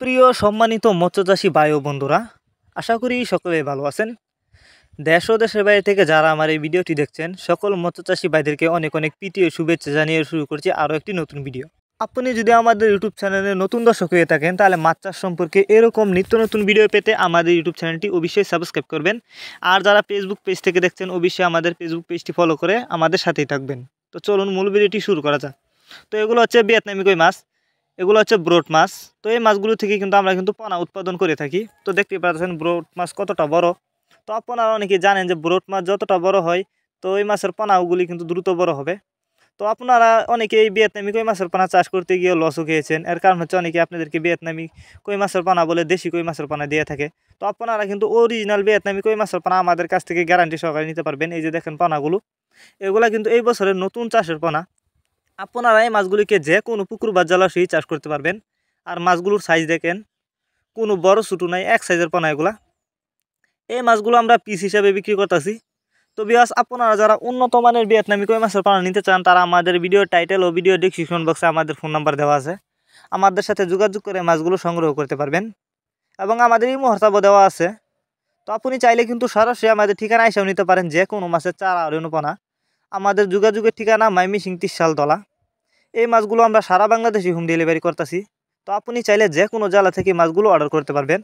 প্রিয় সম্মানিত মৎস্যচাষী ভাই ও বন্ধুরা, আশা করি সকলেই ভালো আছেন। দেশ ও দেশের বাইরে থেকে যারা আমার এই ভিডিওটি দেখছেন, সকল মৎস্যচাষী ভাইদেরকে অনেক অনেক প্রীতি ও শুভেচ্ছা জানিয়ে শুরু করছি আরও একটি নতুন ভিডিও। আপনি যদি আমাদের ইউটিউব চ্যানেলে নতুন দর্শক হয়ে থাকেন, তাহলে মাছ চাষ সম্পর্কে এরকম নিত্য নতুন ভিডিও পেতে আমাদের ইউটিউব চ্যানেলটি অবশ্যই সাবস্ক্রাইব করবেন। আর যারা ফেসবুক পেজ থেকে দেখছেন, অবশ্যই আমাদের ফেসবুক পেজটি ফলো করে আমাদের সাথেই থাকবেন। তো চলুন মূল ভিডিওটি শুরু করা যাক। তো এগুলো হচ্ছে ভিয়েতনামি কই মাছ, এগুলো হচ্ছে ব্রোড মাছ। তো এই মাছগুলো থেকে কিন্তু আমরা পোনা উৎপাদন করে থাকি। তো দেখতে পাচ্ছেন ব্রোড মাছ কতটা বড়। তো আপনারা অনেকে জানেন যে ব্রোড মাছ যতটা বড় হয়, তো ওই মাছের পোনাগুলি কিন্তু দ্রুত বড় হবে। তো আপনারা অনেকে এই ভিয়েতনামি কই মাছের পোনা চাষ করতে গিয়ে লসও খেয়েছেন। এর কারণ হচ্ছে অনেকে আপনাদেরকে ভিয়েতনামি কই মাছের পোনা বলে দেশি কই মাছের পোনা দিয়ে থাকে। তো আপনারা কিন্তু অরিজিনাল ভিয়েতনামি কই মাছের পোনা আমাদের কাছ থেকে গ্যারান্টি সহকারে নিতে পারবেন। এই যে দেখেন পোনাগুলো, এগুলা কিন্তু এই বছরের নতুন চাষের পোনা। আপনারা এই মাছগুলিকে যে কোনো পুকুর বা জলাশয়ে চাষ করতে পারবেন। আর মাছগুলোর সাইজ দেখেন, কোনো বড় ছোটো নাই, এক সাইজের পোনা এগুলা। এই মাছগুলো আমরা পিস হিসাবে বিক্রি করতেছি। তো বিয়াস, আপনারা যারা উন্নত মানের ভিয়েতনামি কই মাছের পোনা নিতে চান, তারা আমাদের ভিডিও টাইটেল ও ভিডিও ডেসক্রিপশন বক্সে আমাদের ফোন নাম্বার দেওয়া আছে। আমাদের সাথে যোগাযোগ করে মাছগুলো সংগ্রহ করতে পারবেন এবং আমাদের এই হোয়াটসঅ্যাপও দেওয়া আছে। তো আপনি চাইলে কিন্তু সরাসরি আমাদের ঠিকানা এসেও নিতে পারেন, যে কোনো মাছের চারা আর পোনা। আমাদের যোগাযোগের ঠিকানা মাইমিসিং 30 সালতলা। এই মাছগুলো আমরা সারা বাংলাদেশে হোম ডেলিভারি করতেছি। তো আপনি চাইলে যে কোনো জেলা থেকে মাছগুলো অর্ডার করতে পারবেন।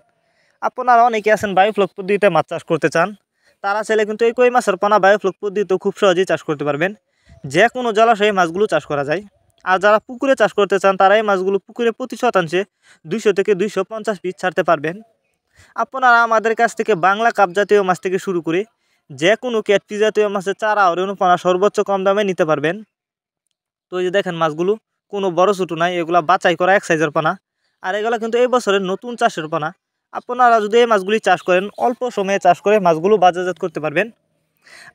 আপনারা অনেকে আছেন বায়োফ্লক পদ্ধতিতে মাছ চাষ করতে চান, তারা চাইলে কিন্তু এই কই মাছের পোনা বায়োফ্লক পদ্ধতিতেও খুব সহজেই চাষ করতে পারবেন। যে কোনো জলাশয়ে মাছগুলো চাষ করা যায়। আর যারা পুকুরে চাষ করতে চান, তারা এই মাছগুলো পুকুরে প্রতি শতাংশে 200 থেকে 250 পিস ছাড়তে পারবেন। আপনারা আমাদের কাছ থেকে বাংলা কাপ জাতীয় মাছ থেকে শুরু করে যে কোনো ক্যাটফিশ জাতীয় মাছের চারা আর পোনা সর্বোচ্চ কম দামে নিতে পারবেন। তো এই যে দেখেন মাছগুলো, কোনো বড় ছোটো নাই, এগুলো বাছাই করা এক সাইজের পোনা। আর এগুলো কিন্তু এই বছরের নতুন চাষের পোনা। আপনারা যদি এই মাছগুলি চাষ করেন, অল্প সময়ে চাষ করে মাছগুলো বাজারজাত করতে পারবেন।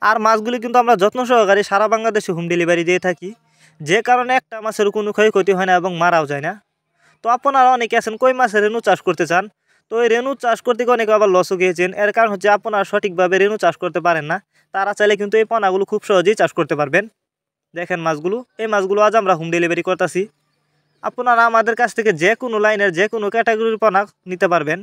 আর মাছগুলি কিন্তু আমরা যত্ন সহকারে সারা বাংলাদেশে হোম ডেলিভারি দিয়ে থাকি, যে কারণে একটা মাছের কোনো ক্ষয়ক্ষতি হয় না এবং মারাও যায় না। তো আপনারা অনেকে আছেন কই মাছের রেণু চাষ করতে চান। তো এই রেণু চাষ করতে গিয়ে অনেকে আবার লসও খেয়েছেন। এর কারণ হচ্ছে আপনারা সঠিকভাবে রেণু চাষ করতে পারেন না। তারা চাইলে কিন্তু এই পোনাগুলো খুব সহজেই চাষ করতে পারবেন। দেখেন মাছগুলো, এই মাছগুলো আজ আমরা হোম ডেলিভারি করতেছি। আপনারা আমাদের কাছ থেকে যে কোনো লাইনের যে কোনো ক্যাটাগরির পোনা নিতে পারবেন।